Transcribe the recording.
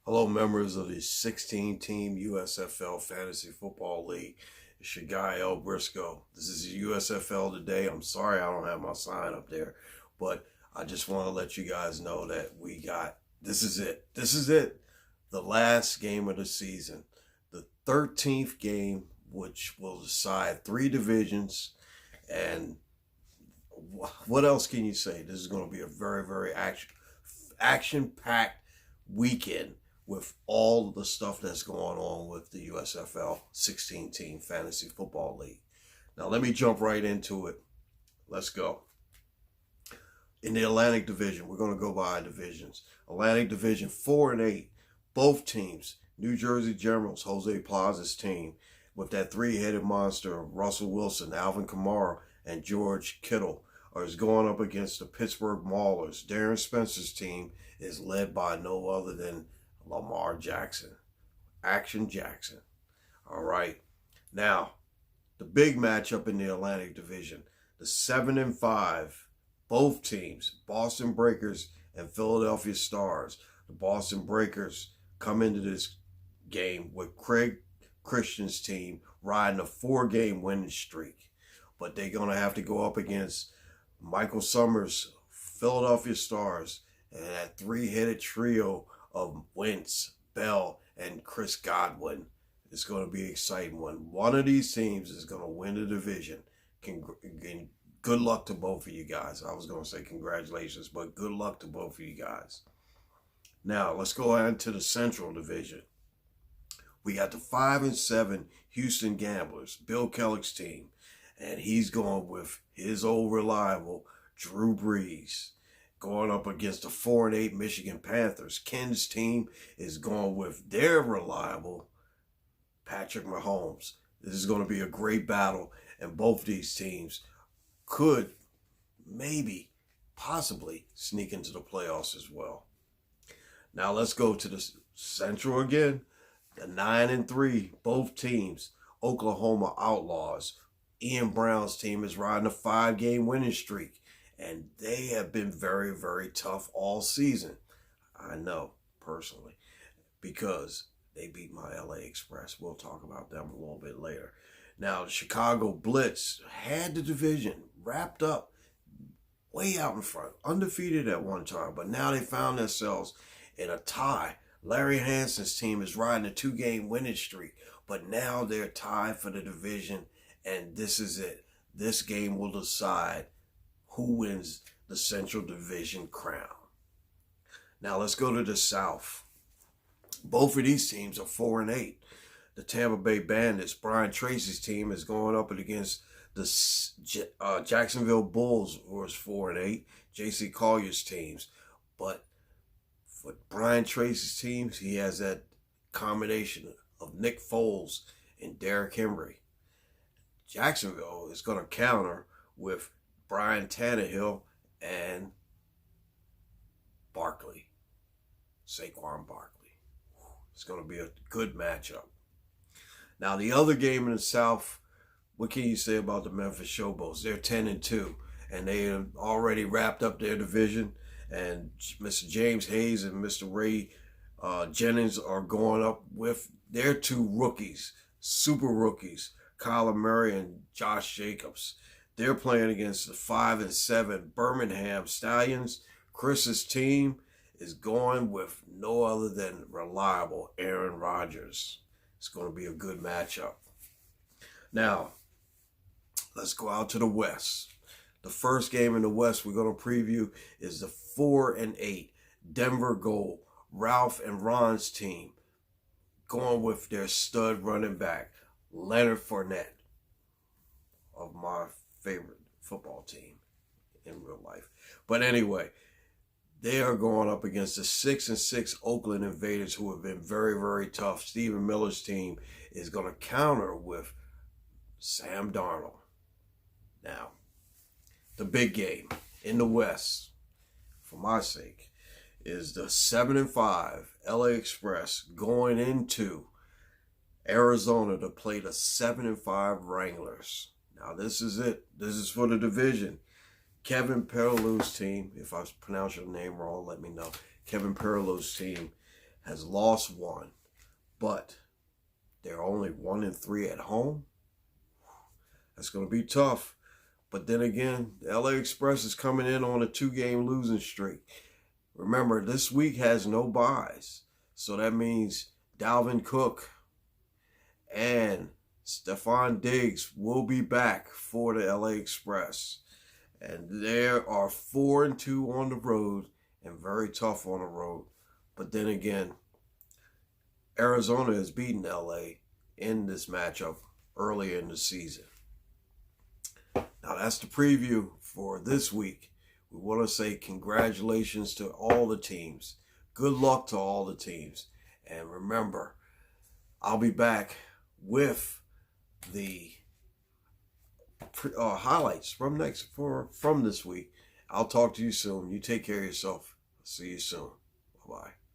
Hello, members of the 16-team USFL Fantasy Football League. It's your guy, Briscoe. This is USFL today. I'm sorry I don't have my sign up there, but I just want to let you guys know that this is it. This is it. The last game of the season. The 13th game, which will decide 3 divisions. And what else can you say? This is going to be a very, very action-packed weekend with all the stuff that's going on with the USFL 16-team Fantasy Football League. Now, let me jump right into it. Let's go. In the Atlantic Division, we're going to go by divisions. Atlantic Division 4 and 8, both teams, New Jersey Generals, Jose Plaza's team, with that 3-headed monster, Russell Wilson, Alvin Kamara, and George Kittle, is going up against the Pittsburgh Maulers. Darren Spencer's team is led by no other than Lamar Jackson. Action Jackson. All right. Now, the big matchup in the Atlantic Division, the 7 and 5, both teams, Boston Breakers and Philadelphia Stars. The Boston Breakers come into this game with Craig Christian's team riding a 4-game winning streak. But they're going to have to go up against Michael Summers' Philadelphia Stars and that 3-headed trio of Wentz, Bell, and Chris Godwin. It's going to be an exciting one. One of these teams is going to win the division. Good luck to both of you guys. I was going to say congratulations, but good luck to both of you guys. Now, let's go on to the Central Division. We got the 5 and 7 Houston Gamblers, Bill Kellick's team, and he's going with his old reliable Drew Brees, going up against the 4 and 8 Michigan Panthers. Ken's team is going with their reliable Patrick Mahomes. This is going to be a great battle, and both these teams could possibly sneak into the playoffs as well. Now let's go to the Central again. The 9 and 3, both teams, Oklahoma Outlaws. Ian Brown's team is riding a 5-game winning streak. And they have been very, very tough all season. I know, personally, because they beat my LA Express. We'll talk about them a little bit later. Now, the Chicago Blitz had the division wrapped up way out in front, undefeated at one time, but now they found themselves in a tie. Larry Hanson's team is riding a 2-game winning streak, but now they're tied for the division, and this is it. This game will decide who wins the Central Division crown. Now let's go to the South. Both of these teams are 4 and 8. The Tampa Bay Bandits, Brian Tracy's team, is going up against the Jacksonville Bulls, who is 4 and 8. J.C. Collier's teams, but for Brian Tracy's teams, he has that combination of Nick Foles and Derrick Henry. Jacksonville is going to counter with Brian Tannehill and Saquon Barkley. It's going to be a good matchup. Now, the other game in the South, what can you say about the Memphis Showboats? They're 10 and 2, and they have already wrapped up their division. And Mr. James Hayes and Mr. Ray Jennings are going up with their 2 rookies, super rookies, Kyler Murray and Josh Jacobs. They're playing against the 5 and 7 Birmingham Stallions. Chris's team is going with no other than reliable Aaron Rodgers. It's going to be a good matchup. Now, let's go out to the West. The first game in the West we're going to preview is the 4 and 8 Denver Gold, Ralph and Ron's team, going with their stud running back, Leonard Fournette, of my favorite football team in real life. But anyway, they are going up against the 6 and 6 Oakland Invaders, who have been very, very tough. Stephen Miller's team is going to counter with Sam Darnold. Now, the big game in the West, for my sake, is the 7 and 5 LA Express going into Arizona to play the 7 and 5 Wranglers. Now, this is it. This is for the division. Kevin Perillou's team, if I pronounce your name wrong, let me know. Kevin Perillou's team has lost one, but they're only 1-3 at home. That's going to be tough. But then again, the LA Express is coming in on a 2-game losing streak. Remember, this week has no byes. So that means Dalvin Cook and Stephon Diggs will be back for the LA Express. And there are 4-2 on the road and very tough on the road. But then again, Arizona has beaten LA in this matchup earlier in the season. Now that's the preview for this week. We want to say congratulations to all the teams. Good luck to all the teams. And remember, I'll be back with the highlights from this week. I'll talk to you soon. You take care of yourself. See you soon. Bye-bye.